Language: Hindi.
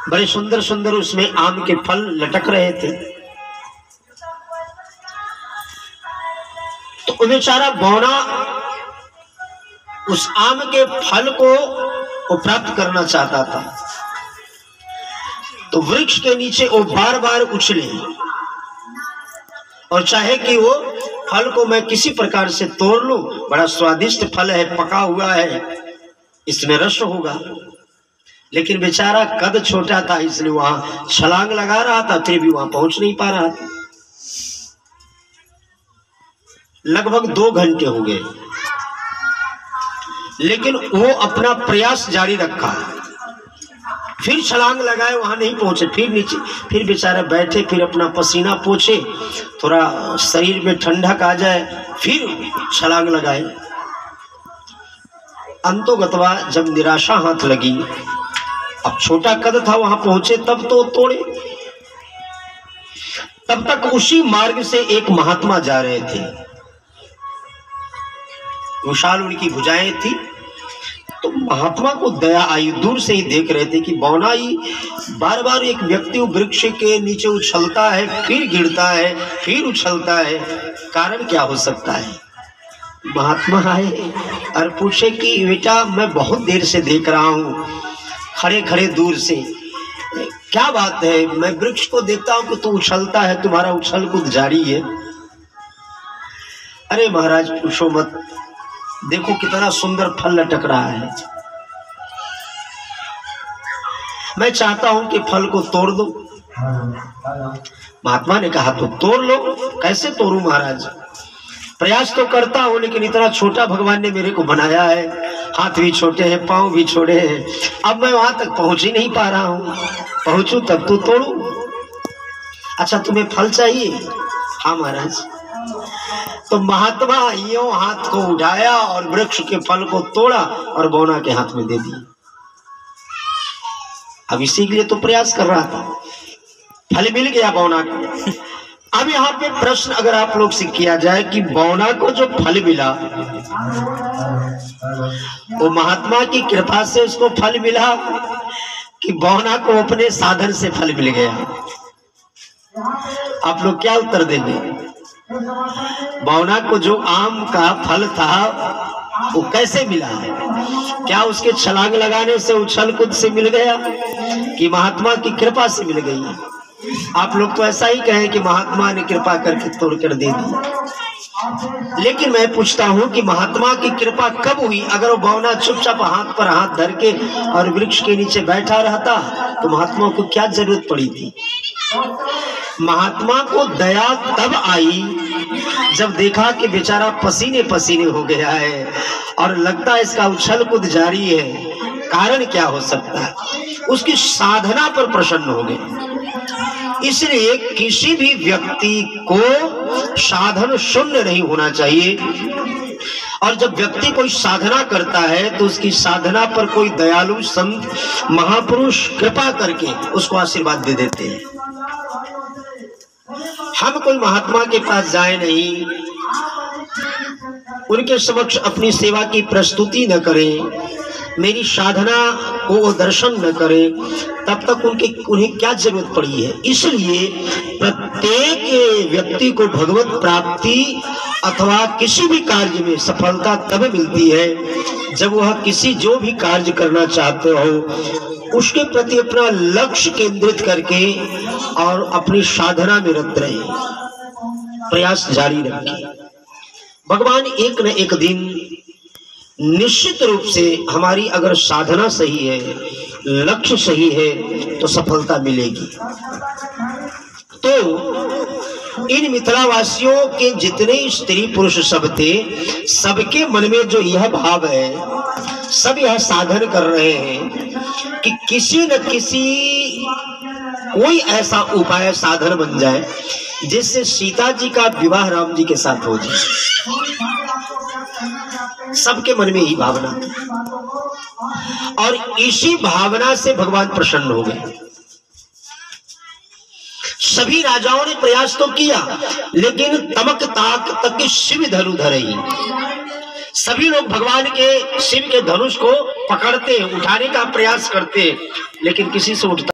बड़े सुंदर सुंदर उसमें आम के फल लटक रहे थे। तो बेचारा बौना उस आम के फल को वो प्राप्त करना चाहता था। तो वृक्ष के नीचे वो बार बार उछले और चाहे कि वो फल को मैं किसी प्रकार से तोड़ लूं, बड़ा स्वादिष्ट फल है, पका हुआ है, इसमें रस होगा। लेकिन बेचारा कद छोटा था, इसलिए वहां छलांग लगा रहा था, फिर भी वहां पहुंच नहीं पा रहा था। लगभग 2 घंटे हो गए, लेकिन वो अपना प्रयास जारी रखा। फिर छलांग लगाए, वहां नहीं पहुंचे, फिर नीचे, फिर बेचारा बैठे, फिर अपना पसीना पोछे, थोड़ा शरीर में ठंडक आ जाए, फिर छलांग लगाए। अंतोगतवा जब निराशा हाथ लगी, अब छोटा कद था, वहां पहुंचे तब तो तोड़े। तब तक उसी मार्ग से एक महात्मा जा रहे थे, विशाल उनकी भुजाएं थी। तो महात्मा को दया आई, दूर से ही देख रहे थे कि बौना ही बार बार एक व्यक्ति वृक्ष के नीचे उछलता है, फिर गिरता है, फिर उछलता है, कारण क्या हो सकता है। महात्मा आए और पूछे कि बेटा मैं बहुत देर से देख रहा हूँ, खड़े खड़े दूर से, क्या बात है। मैं वृक्ष को देखता हूँ कि तू उछलता है, तुम्हारा उछल कूद जारी है। अरे महाराज पूछो मत, देखो कितना सुंदर फल लटक रहा है, मैं चाहता हूं कि फल को तोड़ दो। महात्मा ने कहा तो तोड़ लो। कैसे तोड़ूं महाराज, प्रयास तो करता हूं, लेकिन इतना छोटा भगवान ने मेरे को बनाया है, हाथ भी छोटे हैं, पांव भी छोटे हैं, अब मैं वहां तक पहुंच ही नहीं पा रहा हूं, पहुंचू तब तो तोड़ू। अच्छा तुम्हें फल चाहिए? हाँ महाराज। तो महात्मा यूं हाथ को उठाया और वृक्ष के फल को तोड़ा और बौना के हाथ में दे दिया। अब इसी के लिए तो प्रयास कर रहा था, फल मिल गया बौना को। अब यहाँ पे प्रश्न अगर आप लोग से किया जाए कि बौना को जो फल मिला वो महात्मा की कृपा से उसको फल मिला कि बौना को अपने साधन से फल मिल गया, आप लोग क्या उत्तर देंगे? बौना को जो आम का फल था वो कैसे मिला? क्या उसके छलांग लगाने से, उछल कूद से मिल गया कि महात्मा की कृपा से मिल गई? आप लोग तो ऐसा ही कहें कि महात्मा ने कृपा करके तोड़ कर दे दी। लेकिन मैं पूछता हूं कि महात्मा की कृपा कब हुई? अगर वो बौना चुपचाप हाथ पर हाथ धर के और वृक्ष के नीचे बैठा रहता तो महात्मा को क्या जरूरत पड़ी थी? महात्मा को दया तब आई जब देखा कि बेचारा पसीने पसीने हो गया है और लगता है इसका उछल कूद जारी है, कारण क्या हो सकता है? उसकी साधना पर प्रसन्न हो गए। इसलिए किसी भी व्यक्ति को साधन शून्य नहीं होना चाहिए, और जब व्यक्ति कोई साधना करता है तो उसकी साधना पर कोई दयालु संत महापुरुष कृपा करके उसको आशीर्वाद दे देते हैं। हम कोई महात्मा के पास जाए नहीं, उनके समक्ष अपनी सेवा की प्रस्तुति न करें, मेरी साधना को वो दर्शन न करें, तब तक उन्हें क्या जरूरत पड़ी है। इसलिए प्रत्येक व्यक्ति को भगवत प्राप्ति अथवा किसी भी कार्य में सफलता तब मिलती है जब वह किसी जो भी कार्य करना चाहते हो उसके प्रति अपना लक्ष्य केंद्रित करके और अपनी साधना में रत रहे, प्रयास जारी रखें। भगवान एक न एक दिन निश्चित रूप से हमारी अगर साधना सही है, लक्ष्य सही है तो सफलता मिलेगी। तो इन मिथिलावासियों के जितने स्त्री पुरुष सब थे, सबके मन में जो यह भाव है, सब यह साधन कर रहे हैं कि किसी न किसी कोई ऐसा उपाय साधन बन जाए जिससे सीता जी का विवाह राम जी के साथ हो जाए। सबके मन में यही भावना थी और इसी भावना से भगवान प्रसन्न हो गए। सभी राजाओं ने प्रयास तो किया, लेकिन तमक ताक तक शिव धनु धरई, सभी लोग भगवान के शिव के धनुष को पकड़ते, उठाने का प्रयास करते, लेकिन किसी से उठता